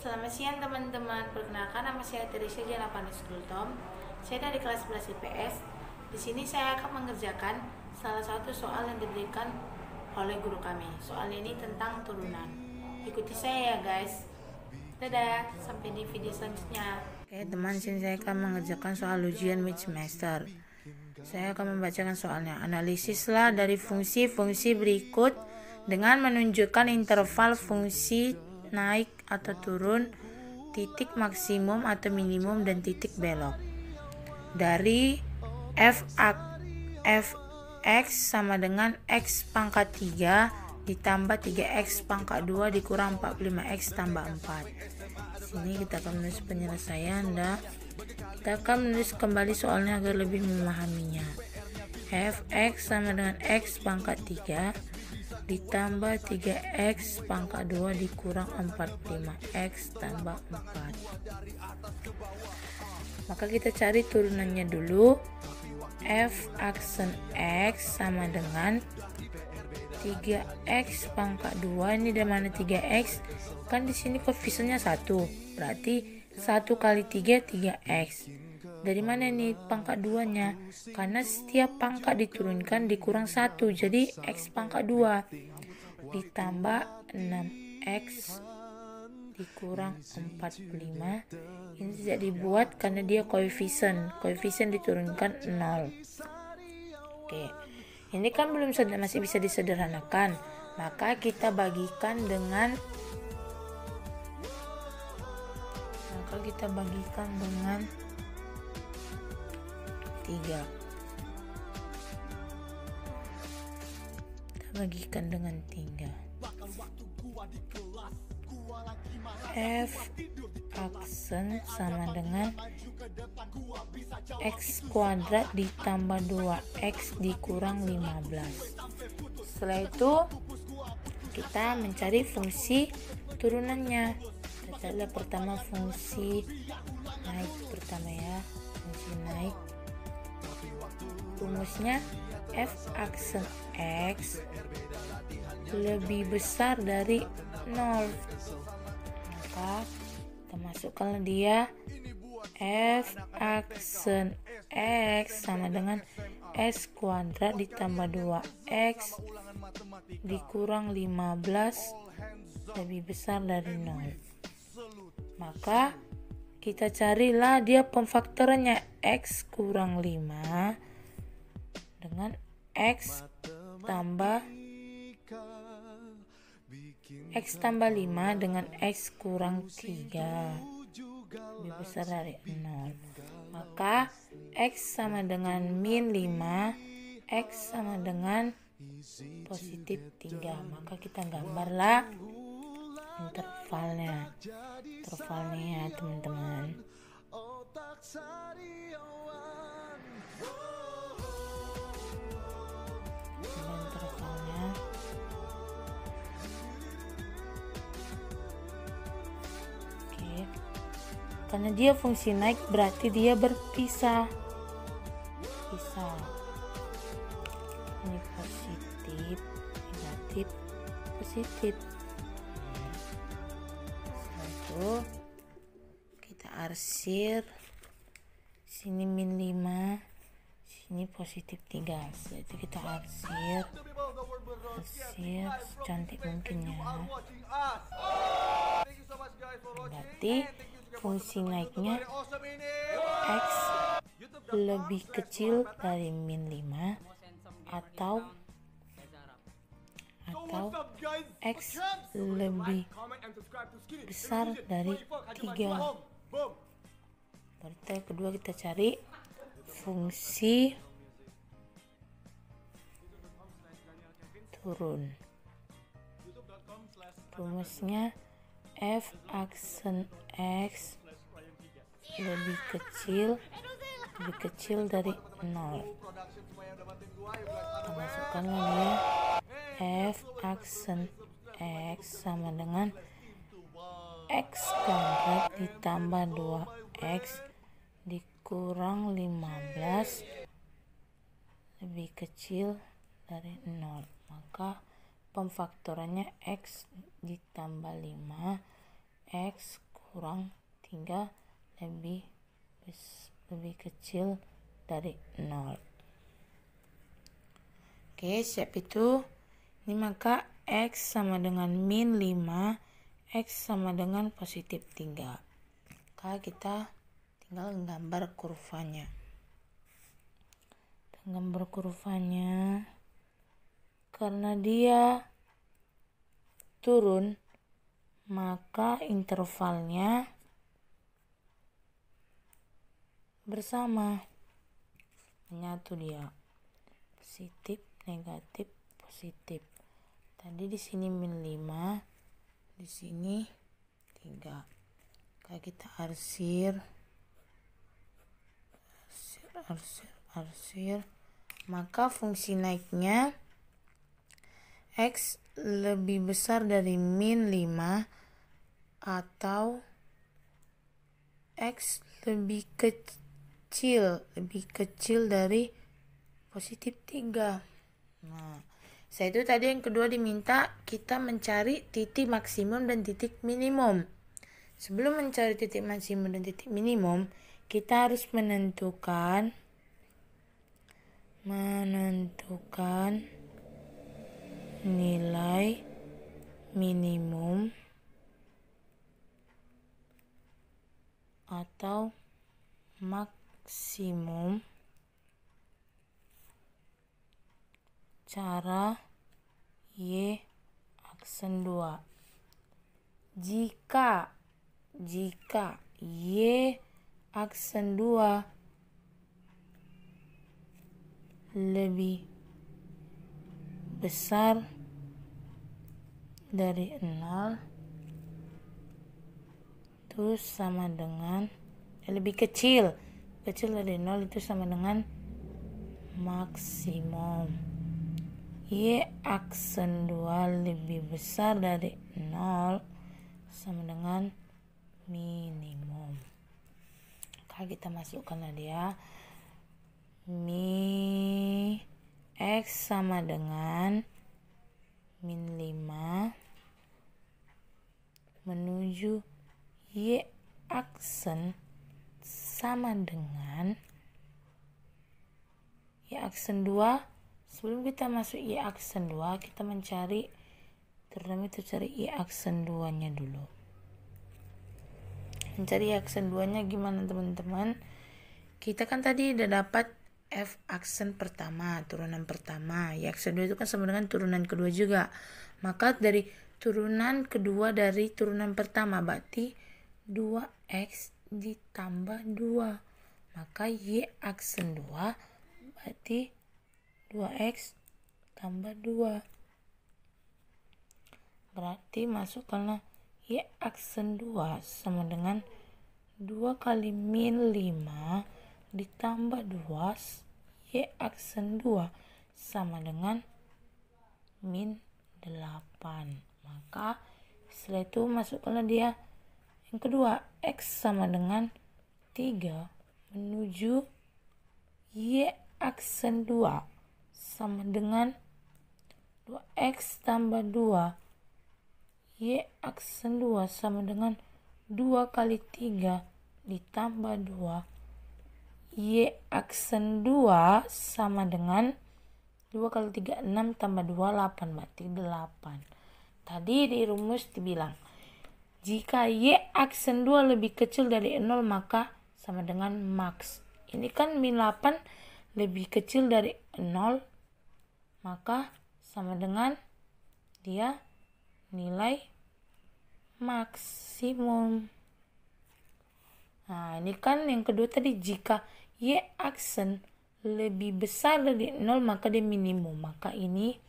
Selamat siang teman-teman, perkenalkan nama saya Teresia Janapanis Gultom. Saya dari kelas 11 IPS. Di sini saya akan mengerjakan salah satu soal yang diberikan oleh guru kami. Soal ini tentang turunan. Ikuti saya ya guys. Dadah, sampai di video selanjutnya. Oke teman, sini saya akan mengerjakan soal ujian mid semester. Saya akan membacakan soalnya. Analisislah dari fungsi-fungsi berikut dengan menunjukkan interval fungsi naik atau turun, titik maksimum atau minimum, dan titik belok. Dari fx sama dengan x pangkat 3 ditambah 3x pangkat 2 dikurang 45x tambah 4. Sini kita akan menulis penyelesaian dan kita akan menulis kembali soalnya agar lebih memahaminya. Fx sama dengan x pangkat 3 ditambah 3x pangkat 2 dikurang 45x tambah 4. Maka kita cari turunannya dulu. F aksen x sama dengan 3x pangkat 2. Ini dari mana 3x? Kan di sini koefisiennya 1. Berarti 1 kali 3 3x. Dari mana nih pangkat 2-nya? Karena setiap pangkat diturunkan dikurang 1. Jadi x pangkat 2 ditambah 6x dikurang 45. Ini tidak dibuat karena dia koefisien diturunkan 0. Oke, ini kan masih bisa disederhanakan, maka kita bagikan dengan 3. Kita bagikan dengan 3. F aksen sama dengan x kuadrat ditambah 2x dikurang 15. Setelah itu kita mencari fungsi turunannya. Kita lihat pertama fungsi naik pertama ya. Fungsi naik, rumusnya f aksen x lebih besar dari 0. Maka kita masukkan dia f aksen x sama dengan x kuadrat ditambah 2x dikurang 15 lebih besar dari 0. Maka kita carilah dia pemfaktorannya, x kurang 5 dengan x tambah 5 dengan x kurang 3 lebih besar dari 0. Maka x sama dengan min 5, x sama dengan positif 3. Maka kita gambarlah intervalnya ya teman-teman. Intervalnya karena dia fungsi naik berarti dia berpisah. Ini positif, negatif, positif. Setelah itu kita arsir. Sini min 5, sini positif 3. Setelah itu kita arsir secantik mungkin ya. Berarti fungsi naiknya x lebih kecil dari min 5 atau x lebih besar dari 3. Berarti kedua kita cari fungsi turun. Rumusnya f aksen x lebih kecil dari 0. Kita masukkan lagi f aksen x sama dengan x kuadrat ditambah 2x dikurang 15 lebih kecil dari 0. Maka pemfaktorannya x ditambah 5 x kurang 3 lebih kecil dari 0. Oke, siap itu. Ini maka X sama dengan min 5, X sama dengan positif 3. Maka kita tinggal gambar kurvanya. Gambar kurvanya, karena dia turun, maka intervalnya bersama, menyatu dia, positif, negatif, positif. Tadi di sini min 5, di sini 3. Kalau kita arsir, maka fungsi naiknya X lebih besar dari min 5 atau X lebih kecil dari positif 3. Nah, saya itu tadi yang kedua diminta kita mencari titik maksimum dan titik minimum. Sebelum mencari titik maksimum dan titik minimum, kita harus menentukan nilai minimum atau maksimum cara Y aksen 2. Jika Y aksen 2 lebih besar dari 0, itu sama dengan lebih kecil dari 0 itu sama dengan maksimum. Y aksen 2 lebih besar dari 0 sama dengan minimum. Maka kita masukkanlah dia. X sama dengan min 5 menuju Y aksen sama dengan Y aksen 2. Sebelum kita masuk Y aksen 2, kita mencari, terutama itu cari Y aksen 2 nya dulu. Mencari Y aksen 2 nya gimana teman-teman? Kita kan tadi udah dapat F aksen pertama, turunan pertama. Y aksen 2 itu kan sama dengan turunan kedua juga. Maka dari turunan kedua dari turunan pertama, berarti 2X ditambah 2. Maka Y aksen 2 berarti 2X tambah 2. Berarti masukkanlah Y aksen 2 sama dengan 2 kali min 5 ditambah 2 Y aksen 2 sama dengan min 8. Maka setelah itu masukkanlah dia yang kedua, X sama dengan 3 menuju Y aksen 2 sama dengan 2X tambah 2. Y aksen 2 sama dengan 2 kali 3 ditambah 2. Y aksen 2 sama dengan 2 kali 3, 6 tambah 2, 8. Berarti 8. Tadi di rumus dibilang, jika Y aksen 2 lebih kecil dari 0 maka sama dengan max. Ini kan min 8 lebih kecil dari 0, maka sama dengan dia nilai maksimum. Nah, ini kan yang kedua tadi, jika Y aksen lebih besar dari 0 maka dia minimum. Maka ini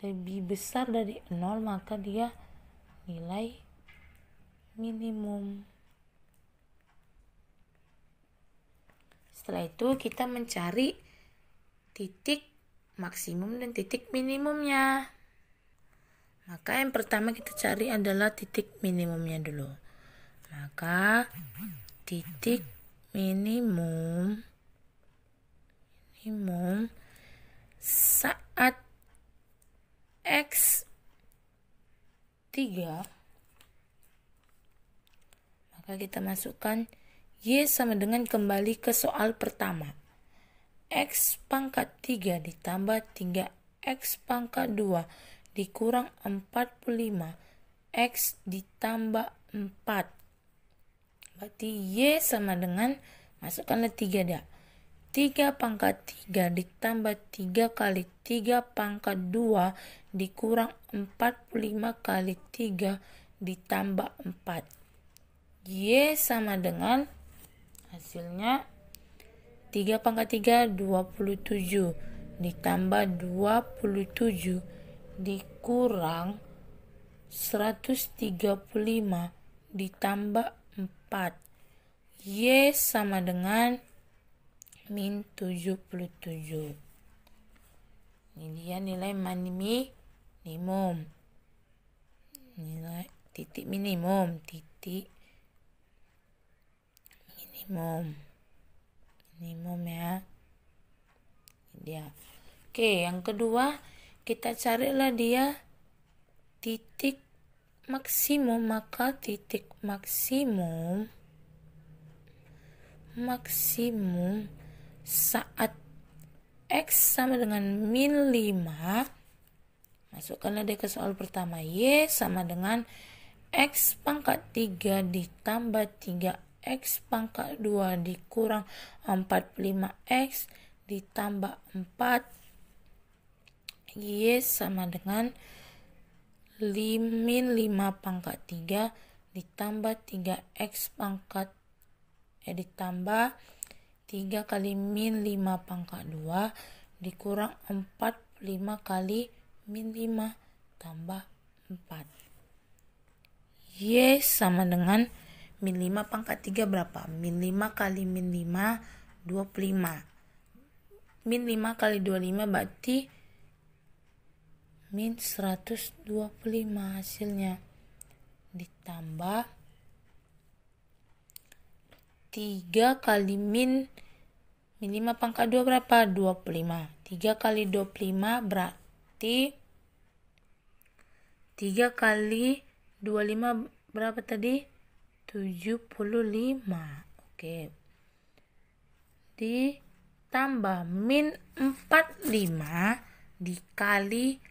lebih besar dari 0 maka dia nilai minimum. Setelah itu kita mencari titik maksimum dan titik minimumnya. Maka yang pertama kita cari adalah titik minimumnya dulu. Maka titik minimum saat X 3 Maka kita masukkan Y sama dengan kembali ke soal pertama. X pangkat 3 ditambah 3X pangkat 2 dikurang 45. X ditambah 4. Berarti Y sama dengan, masukkanlah 3 dah. 3 pangkat 3 ditambah 3 kali 3 pangkat 2 dikurang 45 kali 3 ditambah 4. Y sama dengan, hasilnya 3 pangkat 3 27 ditambah 27 dikurang 135 ditambah 4. Y sama dengan min 77. Ini dia nilai minimum. Nilai titik minimum, titik minimum ya. Ini dia. Oke, yang kedua kita carilah dia titik maksimum. Maka titik maksimum saat X sama dengan min 5. Masukkanlah dia ke soal pertama. Y sama dengan X pangkat 3 ditambah 3X pangkat 2 dikurang 45X ditambah 4. Y sama dengan min 5 pangkat 3 ditambah 3X pangkat ditambah 3 kali min 5 pangkat 2 dikurang 45 kali min 5 tambah 4. Y sama dengan min 5 pangkat 3 berapa? Min 5 kali min 5 25. Min 5 kali 25 berarti min 125 hasilnya. Ditambah 3 kali min 5 pangkat 2 berapa? 25. 3 kali 25 berarti 3 kali 25 berapa tadi? 75. Oke. Ditambah min 45 dikali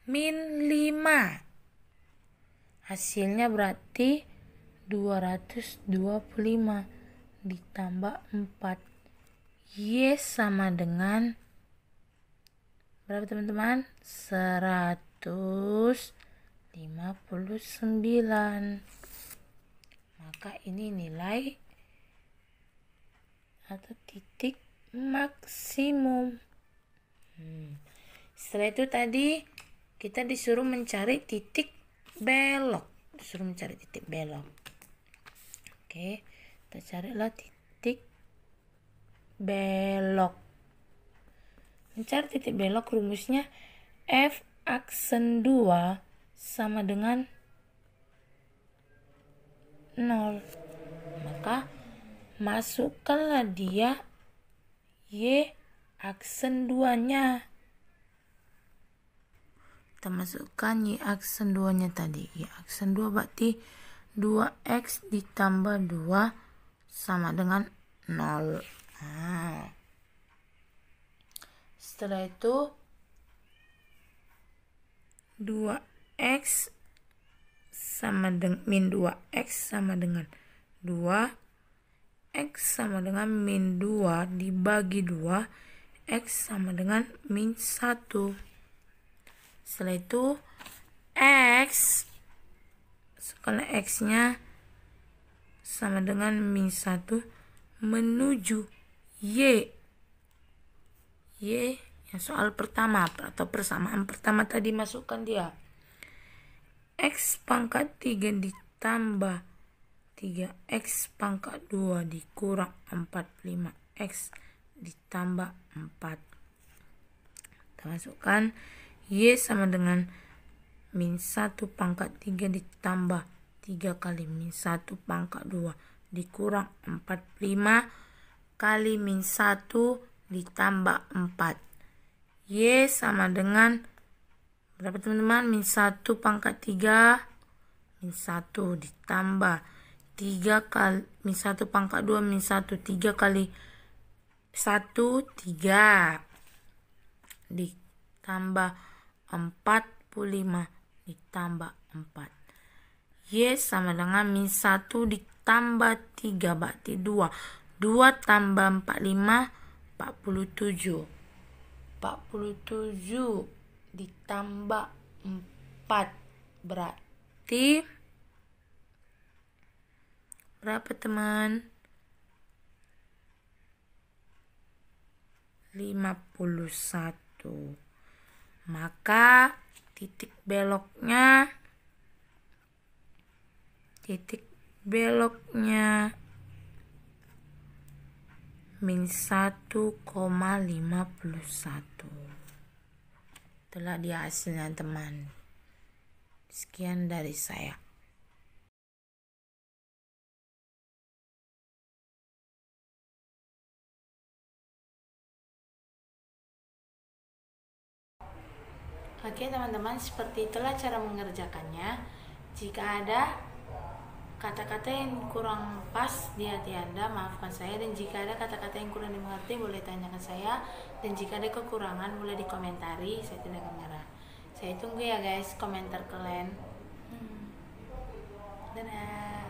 min 5. Hasilnya berarti 225 ditambah 4. Y sama dengan berapa teman-teman? 159. Maka ini nilai atau titik maksimum. Setelah itu tadi kita disuruh mencari titik belok. Oke, kita carilah titik belok. Mencari titik belok rumusnya F aksen 2 sama dengan 0. Maka masukkanlah dia Y aksen 2-nya. Kita masukkan Y aksen 2-nya tadi. Y aksen 2 berarti 2X ditambah 2 sama dengan 0. Setelah itu 2X sama dengan min 2X sama dengan 2. X sama dengan min 2 dibagi 2. X sama dengan min 1. Setelah itu X, karena X-nya sama dengan min 1 menuju Y yang soal pertama atau persamaan pertama tadi, masukkan dia. X pangkat 3 ditambah 3X pangkat 2 dikurang 45X ditambah 4. Kita masukkan Y sama dengan min 1 pangkat 3 ditambah 3 kali min 1 pangkat 2 dikurang 45 kali min 1 ditambah 4. Y sama dengan berapa teman-teman? Min 1 pangkat 3 min 1 ditambah 3 kali min 1 pangkat 2 min 1, 3 kali 1, 3 ditambah 45 ditambah 4. Y sama dengan min 1 ditambah 3 berarti 2. 2 tambah 45 47. 47 ditambah 4 berarti berapa teman? 51. Maka titik beloknya min 1,51. Itulah dia hasilnya teman. Sekian dari saya. Oke teman-teman, seperti itulah cara mengerjakannya. Jika ada kata-kata yang kurang pas di hati Anda, maafkan saya. Dan jika ada kata-kata yang kurang dimengerti, boleh tanyakan saya. Dan jika ada kekurangan, boleh dikomentari. Saya tidak akan marah. Saya tunggu ya guys komentar kalian. Dadah.